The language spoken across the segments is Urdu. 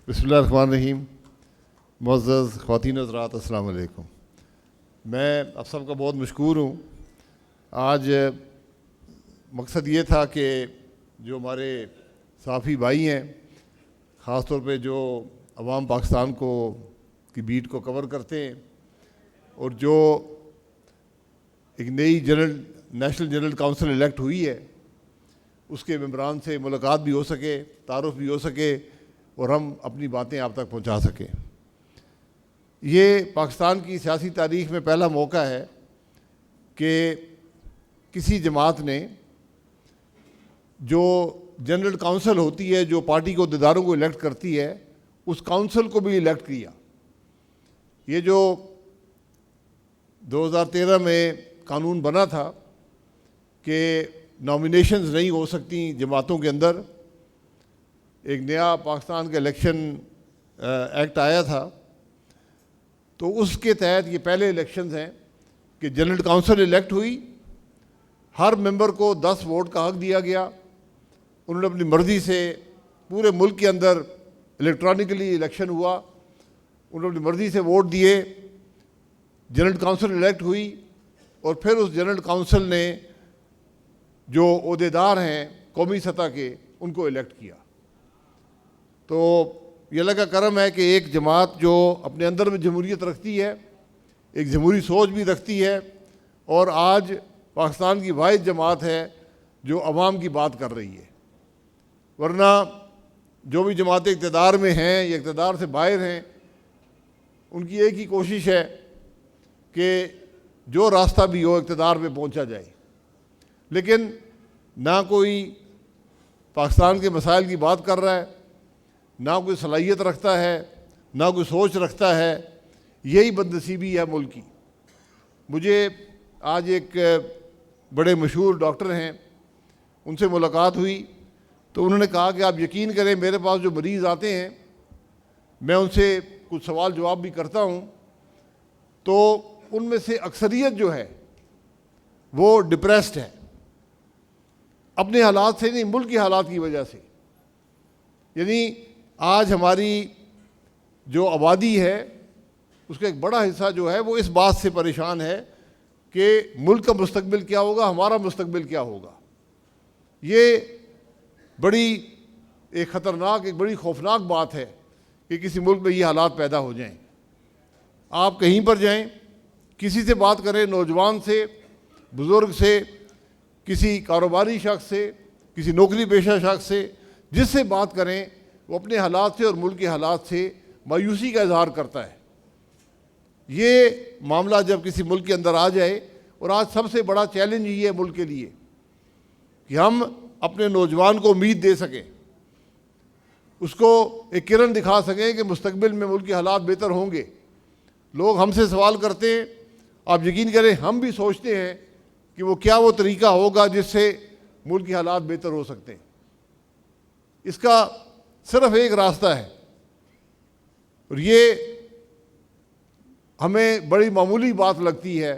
بسم اللہ الرحمن الرحیم. معزز خواتین حضرات السلام علیکم. میں آپ سب کا بہت مشکور ہوں. آج مقصد یہ تھا کہ جو ہمارے صحافی بھائی ہیں، خاص طور پہ جو عوام پاکستان کی بیٹ کو کور کرتے ہیں، اور جو ایک نئی نیشنل جنرل کونسل الیکٹ ہوئی ہے، اس کے ممبران سے ملاقات بھی ہو سکے، تعارف بھی ہو سکے، اور ہم اپنی باتیں آپ تک پہنچا سکیں. یہ پاکستان کی سیاسی تاریخ میں پہلا موقع ہے کہ کسی جماعت نے جو جنرل کونسل ہوتی ہے، جو پارٹی کو عہدیداروں کو الیکٹ کرتی ہے، اس کونسل کو بھی الیکٹ کیا. یہ جو 2013 میں قانون بنا تھا کہ نامینیشنز نہیں ہو سکتی جماعتوں کے اندر، ایک نیا پاکستان کا الیکشن ایکٹ آیا تھا، تو اس کے تحت یہ پہلے الیکشنز ہیں کہ جنرل کونسل الیکٹ ہوئی. ہر ممبر کو 10 ووٹ کا حق دیا گیا. انہوں نے اپنی مرضی سے پورے ملک کے اندر الیکٹرانکلی الیکشن ہوا، انہوں نے اپنی مرضی سے ووٹ دیے، جنرل کونسل الیکٹ ہوئی، اور پھر اس جنرل کونسل نے جو عہدیدار ہیں قومی سطح کے، ان کو الیکٹ کیا. تو یہ اللہ کا کرم ہے کہ ایک جماعت جو اپنے اندر میں جمہوریت رکھتی ہے، ایک جمہوری سوچ بھی رکھتی ہے، اور آج پاکستان کی واحد جماعت ہے جو عوام کی بات کر رہی ہے. ورنہ جو بھی جماعتیں اقتدار میں ہیں یا اقتدار سے باہر ہیں، ان کی ایک ہی کوشش ہے کہ جو راستہ بھی ہو اقتدار پہ پہنچا جائے، لیکن نہ کوئی پاکستان کے مسائل کی بات کر رہا ہے، نہ کوئی صلاحیت رکھتا ہے، نہ کوئی سوچ رکھتا ہے. یہی بدنصیبی ہے ملک کی. مجھے آج ایک بڑے مشہور ڈاکٹر ہیں، ان سے ملاقات ہوئی تو انہوں نے کہا کہ آپ یقین کریں، میرے پاس جو مریض آتے ہیں میں ان سے کچھ سوال جواب بھی کرتا ہوں، تو ان میں سے اکثریت جو ہے وہ ڈپریسڈ ہے، اپنے حالات سے نہیں، ملک کی حالات کی وجہ سے. یعنی آج ہماری جو آبادی ہے اس کا ایک بڑا حصہ جو ہے وہ اس بات سے پریشان ہے کہ ملک کا مستقبل کیا ہوگا، ہمارا مستقبل کیا ہوگا. یہ بڑی ایک خطرناک، ایک بڑی خوفناک بات ہے کہ کسی ملک میں یہ حالات پیدا ہو جائیں. آپ کہیں پر جائیں، کسی سے بات کریں، نوجوان سے، بزرگ سے، کسی کاروباری شخص سے، کسی نوکری پیشہ شخص سے، جس سے بات کریں، وہ اپنے حالات سے اور ملک کے حالات سے مایوسی کا اظہار کرتا ہے. یہ معاملہ جب کسی ملک کے اندر آ جائے، اور آج سب سے بڑا چیلنج یہ ہے ملک کے لیے کہ ہم اپنے نوجوان کو امید دے سکیں، اس کو ایک کرن دکھا سکیں کہ مستقبل میں ملک کے حالات بہتر ہوں گے. لوگ ہم سے سوال کرتے ہیں، آپ یقین کریں ہم بھی سوچتے ہیں کہ وہ طریقہ ہوگا جس سے ملک کے حالات بہتر ہو سکتے ہیں. اس کا صرف ایک راستہ ہے، اور یہ ہمیں بڑی معمولی بات لگتی ہے،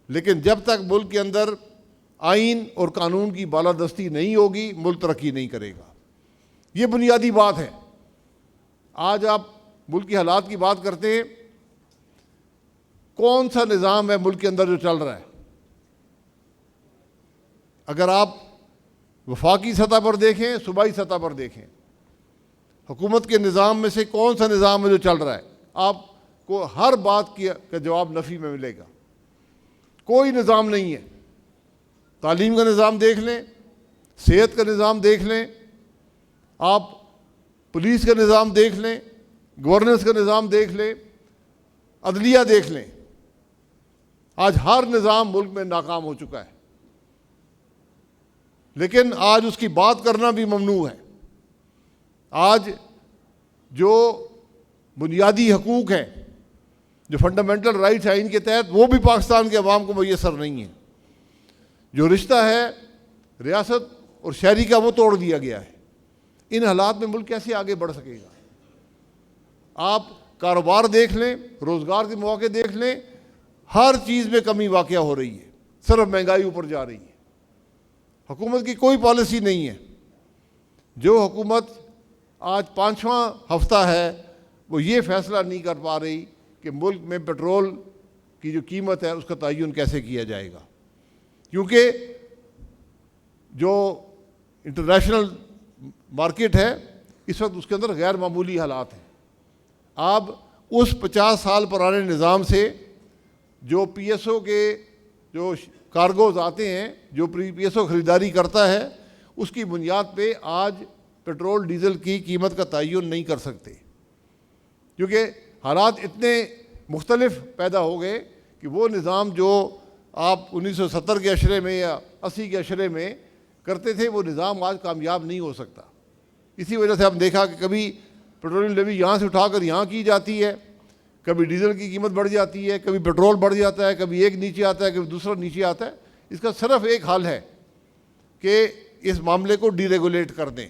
لیکن جب تک ملک کے اندر آئین اور قانون کی بالادستی نہیں ہوگی، ملک ترقی نہیں کرے گا. یہ بنیادی بات ہے. آج آپ ملک کی حالات کی بات کرتے ہیں، کون سا نظام ہے ملک کے اندر جو چل رہا ہے؟ اگر آپ وفاقی سطح پر دیکھیں، صوبائی سطح پر دیکھیں، حکومت کے نظام میں سے کون سا نظام ہے جو چل رہا ہے؟ آپ کو ہر بات کا جواب نفی میں ملے گا. کوئی نظام نہیں ہے. تعلیم کا نظام دیکھ لیں، صحت کا نظام دیکھ لیں، آپ پولیس کا نظام دیکھ لیں، گورننس کا نظام دیکھ لیں، عدلیہ دیکھ لیں. آج ہر نظام ملک میں ناکام ہو چکا ہے، لیکن آج اس کی بات کرنا بھی ممنوع ہے. آج جو بنیادی حقوق ہیں، جو فنڈامنٹل رائٹس ہیں، ان کے تحت وہ بھی پاکستان کے عوام کو میسر نہیں ہیں. جو رشتہ ہے ریاست اور شہری کا، وہ توڑ دیا گیا ہے. ان حالات میں ملک کیسے آگے بڑھ سکے گا؟ آپ کاروبار دیکھ لیں، روزگار کے مواقع دیکھ لیں، ہر چیز میں کمی واقع ہو رہی ہے، صرف مہنگائی اوپر جا رہی ہے. حکومت کی کوئی پالیسی نہیں ہے. جو حکومت آج 5واں ہفتہ ہے وہ یہ فیصلہ نہیں کر پا رہی کہ ملک میں پیٹرول کی جو قیمت ہے اس کا تعین کیسے کیا جائے گا، کیونکہ جو انٹرنیشنل مارکیٹ ہے اس وقت اس کے اندر غیر معمولی حالات ہیں۔ آپ اس 50 سال پرانے نظام سے جو پی ایس او کے جو کارگوز آتے ہیں، جو پی ایس او خریداری کرتا ہے، اس کی بنیاد پہ آج پیٹرول ڈیزل کی قیمت کا تعین نہیں کر سکتے، کیونکہ حالات اتنے مختلف پیدا ہو گئے کہ وہ نظام جو آپ 1970 کے اشرے میں یا 80 کے اشرے میں کرتے تھے وہ نظام آج کامیاب نہیں ہو سکتا۔ اسی وجہ سے ہم دیکھا کہ کبھی پیٹرولیم لیوی یہاں سے اٹھا کر یہاں کی جاتی ہے، کبھی ڈیزل کی قیمت بڑھ جاتی ہے، کبھی پیٹرول بڑھ جاتا ہے، کبھی ایک نیچے آتا ہے، کبھی دوسرا نیچے آتا ہے۔ اس کا صرف ایک حل ہے کہ اس معاملے کو ڈی ریگولیٹ کر دیں۔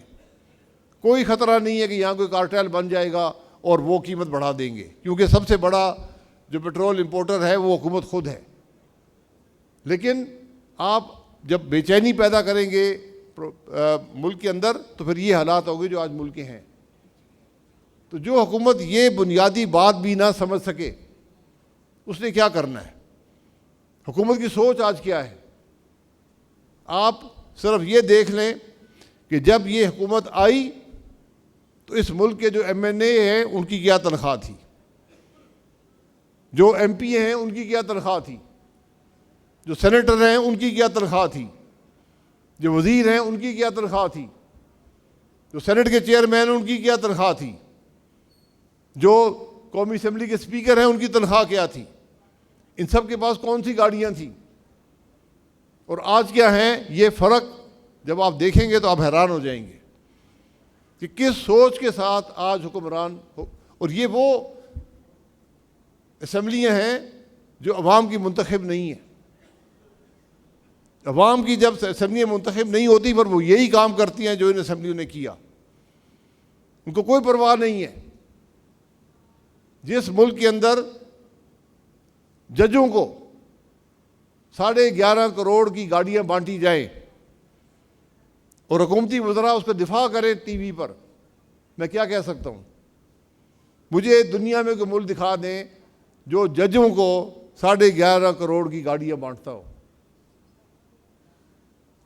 کوئی خطرہ نہیں ہے کہ یہاں کوئی کارٹیل بن جائے گا اور وہ قیمت بڑھا دیں گے، کیونکہ سب سے بڑا جو پیٹرول امپورٹر ہے وہ حکومت خود ہے۔ لیکن آپ جب بے چینی پیدا کریں گے ملک کے اندر تو پھر یہ حالات ہوں گے جو آج ملک کے ہیں۔ تو جو حکومت یہ بنیادی بات بھی نہ سمجھ سکے اس نے کیا کرنا ہے؟ حکومت کی سوچ آج کیا ہے؟ آپ صرف یہ دیکھ لیں کہ جب یہ حکومت آئی تو اس ملک کے جو ایم این اے ہیں ان کی کیا تنخواہ تھی، جو ایم پی ہیں ان کی کیا تنخواہ تھی، جو سینیٹر ہیں ان کی کیا تنخواہ تھی، جو وزیر ہیں ان کی کیا تنخواہ تھی، جو سینٹ کے چیئرمین ہیں ان کی کیا تنخواہ تھی، جو قومی اسمبلی کے اسپیکر ہیں ان کی تنخواہ کیا تھی، ان سب کے پاس کون سی گاڑیاں تھیں، اور آج کیا ہیں؟ یہ فرق جب آپ دیکھیں گے تو آپ حیران ہو جائیں گے کہ کس سوچ کے ساتھ آج حکمران ہو۔ اور یہ وہ اسمبلیاں ہیں جو عوام کی منتخب نہیں ہیں۔ عوام کی جب اسمبلیاں منتخب نہیں ہوتی پر وہ یہی کام کرتی ہیں جو ان اسمبلیوں نے کیا، ان کو کوئی پرواہ نہیں ہے۔ جس ملک کے اندر ججوں کو 11.5 کروڑ کی گاڑیاں بانٹی جائیں اور حکومتی وزراء اس کا دفاع کریں ٹی وی پر، میں کیا کہہ سکتا ہوں؟ مجھے دنیا میں کوئی ملک دکھا دیں جو ججوں کو 11.5 کروڑ کی گاڑیاں بانٹتا ہو۔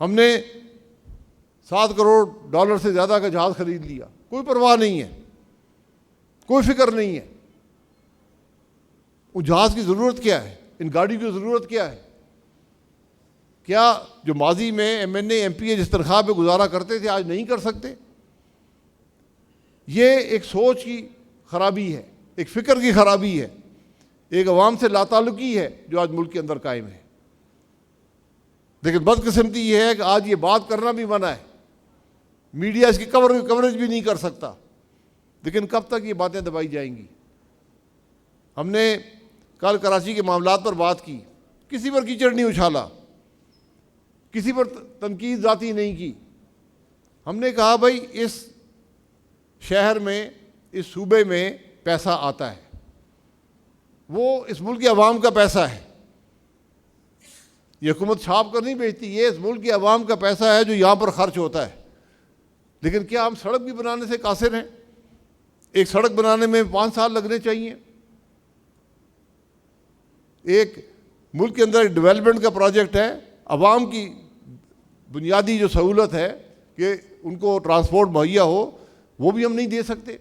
ہم نے $7 کروڑ سے زیادہ کا جہاز خرید لیا، کوئی پرواہ نہیں ہے، کوئی فکر نہیں ہے۔ اس جہاز کی ضرورت کیا ہے؟ ان گاڑیوں کی ضرورت کیا ہے؟ کیا جو ماضی میں M N A M P A جس تنخواہ پہ گزارا کرتے تھے آج نہیں کر سکتے؟ یہ ایک سوچ کی خرابی ہے، ایک فکر کی خرابی ہے، ایک عوام سے لا تعلقی ہے جو آج ملک کے اندر قائم ہے۔ لیکن بدقسمتی یہ ہے کہ آج یہ بات کرنا بھی منع ہے، میڈیا اس کی کوریج بھی نہیں کر سکتا، لیکن کب تک یہ باتیں دبائی جائیں گی؟ ہم نے کل کراچی کے معاملات پر بات کی، کسی پر کیچڑ نہیں اچھالا، کسی پر تنقید ذاتی نہیں کی۔ ہم نے کہا بھائی اس شہر میں، اس صوبے میں پیسہ آتا ہے، وہ اس ملک کے عوام کا پیسہ ہے، یہ حکومت چھاپ کر نہیں بھیجتی، یہ اس ملک کے عوام کا پیسہ ہے جو یہاں پر خرچ ہوتا ہے۔ لیکن کیا ہم سڑک بھی بنانے سے قاصر ہیں؟ ایک سڑک بنانے میں 5 سال لگنے چاہیے۔ ایک ملک کے اندر ایک ڈیولپمنٹ کا پروجیکٹ ہے، عوام کی بنیادی جو سہولت ہے کہ ان کو ٹرانسپورٹ مہیا ہو، وہ بھی ہم نہیں دے سکتے۔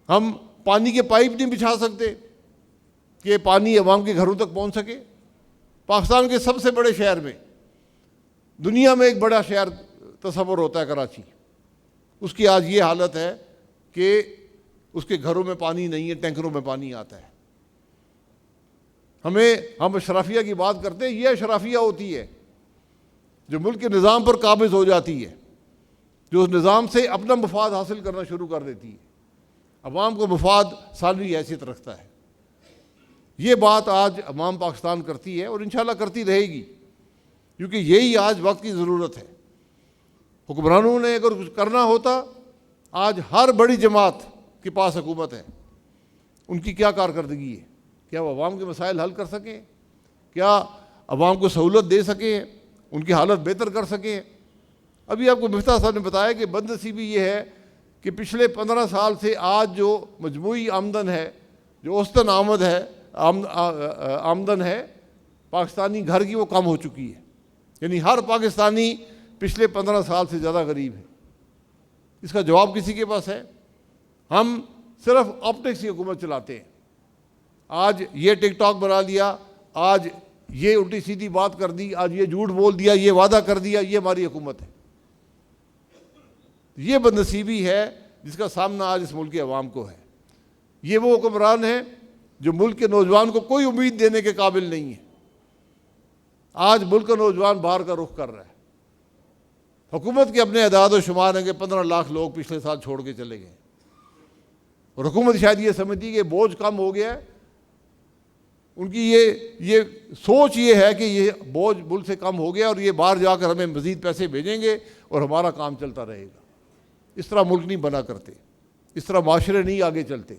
ہم پانی کے پائپ نہیں بچھا سکتے کہ پانی عوام کے گھروں تک پہنچ سکے۔ پاکستان کے سب سے بڑے شہر میں، دنیا میں ایک بڑا شہر تصور ہوتا ہے کراچی، اس کی آج یہ حالت ہے کہ اس کے گھروں میں پانی نہیں ہے، ٹینکروں میں پانی آتا ہے۔ ہم اشرافیہ کی بات کرتے ہیں، یہ اشرافیہ ہوتی ہے جو ملک کے نظام پر قابض ہو جاتی ہے، جو اس نظام سے اپنا مفاد حاصل کرنا شروع کر دیتی ہے، عوام کو مفاد ثانوی حیثیت رکھتا ہے۔ یہ بات آج عوام پاکستان کرتی ہے اور انشاءاللہ کرتی رہے گی، کیونکہ یہی آج وقت کی ضرورت ہے۔ حکمرانوں نے اگر کچھ کرنا ہوتا، آج ہر بڑی جماعت کے پاس حکومت ہے، ان کی کیا کارکردگی ہے؟ کیا وہ عوام کے مسائل حل کر سکیں؟ کیا عوام کو سہولت دے سکیں؟ ان کی حالت بہتر کر سکیں؟ ابھی آپ کو مفتاح صاحب نے بتایا کہ بدنصیبی یہ ہے کہ پچھلے 15 سال سے آج جو مجموعی آمدن ہے، جو اوسطاً آمدن ہے پاکستانی گھر کی، وہ کم ہو چکی ہے. یعنی ہر پاکستانی پچھلے 15 سال سے زیادہ غریب ہے. اس کا جواب کسی کے پاس ہے؟ ہم صرف آپٹکس کی حکومت چلاتے ہیں. آج یہ ٹک ٹاک بنا دیا، آج یہ الٹی سیدھی بات کر دی، آج یہ جھوٹ بول دیا، یہ وعدہ کر دیا، یہ ہماری حکومت ہے. یہ بدنصیبی ہے جس کا سامنا آج اس ملک کے عوام کو ہے. یہ وہ حکمران ہیں جو ملک کے نوجوان کو کوئی امید دینے کے قابل نہیں ہے. آج ملک کا نوجوان باہر کا رخ کر رہا ہے. حکومت کے اپنے اعداد و شمار ہیں کہ 15 لاکھ لوگ پچھلے سال چھوڑ کے چلے گئے، اور حکومت شاید یہ سمجھتی کہ بوجھ کم ہو گیا ہے. ان کی یہ سوچ یہ ہے کہ یہ بوجھ ملک سے کم ہو گیا اور یہ باہر جا کر ہمیں مزید پیسے بھیجیں گے اور ہمارا کام چلتا رہے گا. اس طرح ملک نہیں بنا کرتے، اس طرح معاشرے نہیں آگے چلتے.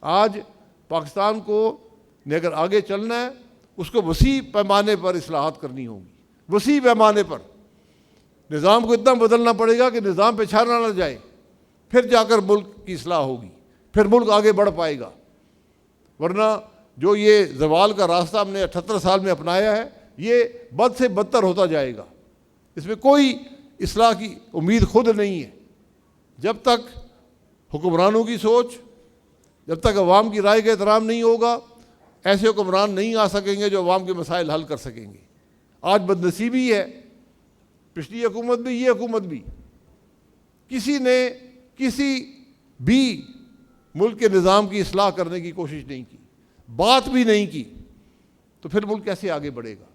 آج پاکستان کو نے اگر آگے چلنا ہے، اس کو وسیع پیمانے پر اصلاحات کرنی ہوگی. وسیع پیمانے پر نظام کو اتنا بدلنا پڑے گا کہ نظام پہ چھانا نہ جائے، پھر جا کر ملک کی اصلاح ہوگی، پھر ملک آگے بڑھ پائے گا. ورنہ جو یہ زوال کا راستہ ہم نے 78 سال میں اپنایا ہے، یہ بد سے بدتر ہوتا جائے گا. اس میں کوئی اصلاح کی امید خود نہیں ہے. جب تک حکمرانوں کی سوچ، جب تک عوام کی رائے کا احترام نہیں ہوگا، ایسے حکمران نہیں آ سکیں گے جو عوام کے مسائل حل کر سکیں گے. آج بدنصیبی ہے، پچھلی حکومت بھی، یہ حکومت بھی، کسی نے کسی بھی ملک کے نظام کی اصلاح کرنے کی کوشش نہیں کی، بات بھی نہیں کی. تو پھر ملک کیسے آگے بڑھے گا؟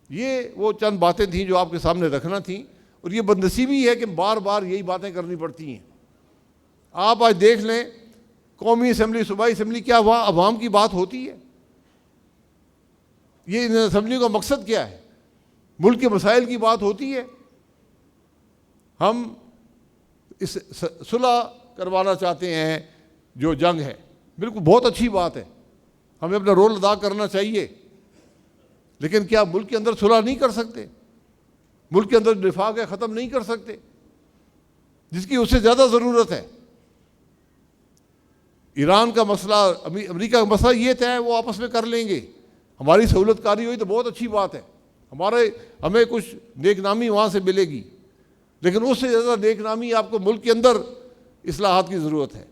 یہ وہ چند باتیں تھیں جو آپ کے سامنے رکھنا تھیں، اور یہ بدنصیبی ہے کہ بار بار یہی باتیں کرنی پڑتی ہیں. آپ آج دیکھ لیں، قومی اسمبلی، صوبائی اسمبلی، کیا وہاں عوام کی بات ہوتی ہے؟ یہ ان اسمبلیوں کا مقصد کیا ہے؟ ملک کے مسائل کی بات ہوتی ہے؟ ہم اس صلح کروانا چاہتے ہیں جو جنگ ہے، بالکل بہت اچھی بات ہے، ہمیں اپنا رول ادا کرنا چاہیے. لیکن کیا ملک کے اندر صلح نہیں کر سکتے؟ ملک کے اندر نفاق ختم نہیں کر سکتے جس کی اس سے زیادہ ضرورت ہے؟ ایران کا مسئلہ، امریکہ کا مسئلہ یہ طے ہے وہ آپس میں کر لیں گے. ہماری سہولت کاری ہوئی تو بہت اچھی بات ہے، ہمیں کچھ نیک نامی وہاں سے ملے گی. لیکن اس سے زیادہ نیک نامی آپ کو ملک کے اندر اصلاحات کی ضرورت ہے.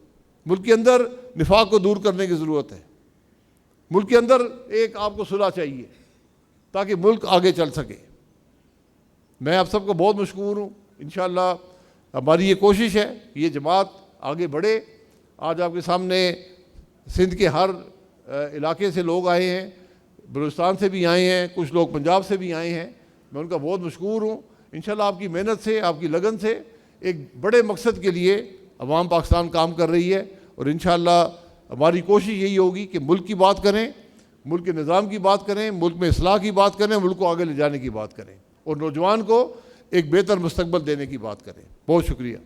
ملک کے اندر نفاق کو دور کرنے کی ضرورت ہے. ملک کے اندر ایک آپ کو صلح چاہیے تاکہ ملک آگے چل سکے. میں آپ سب کو بہت مشکور ہوں. انشاءاللہ ہماری یہ کوشش ہے کہ یہ جماعت آگے بڑھے. آج آپ کے سامنے سندھ کے ہر علاقے سے لوگ آئے ہیں، بلوچستان سے بھی آئے ہیں، کچھ لوگ پنجاب سے بھی آئے ہیں. میں ان کا بہت مشکور ہوں. انشاءاللہ آپ کی محنت سے، آپ کی لگن سے ایک بڑے مقصد کے لیے عوام پاکستان کام کر رہی ہے، اور انشاءاللہ ہماری کوشش یہی ہوگی کہ ملک کی بات کریں، ملک کے نظام کی بات کریں، ملک میں اصلاح کی بات کریں، ملک کو آگے لے جانے کی بات کریں، اور نوجوان کو ایک بہتر مستقبل دینے کی بات کریں. بہت شکریہ.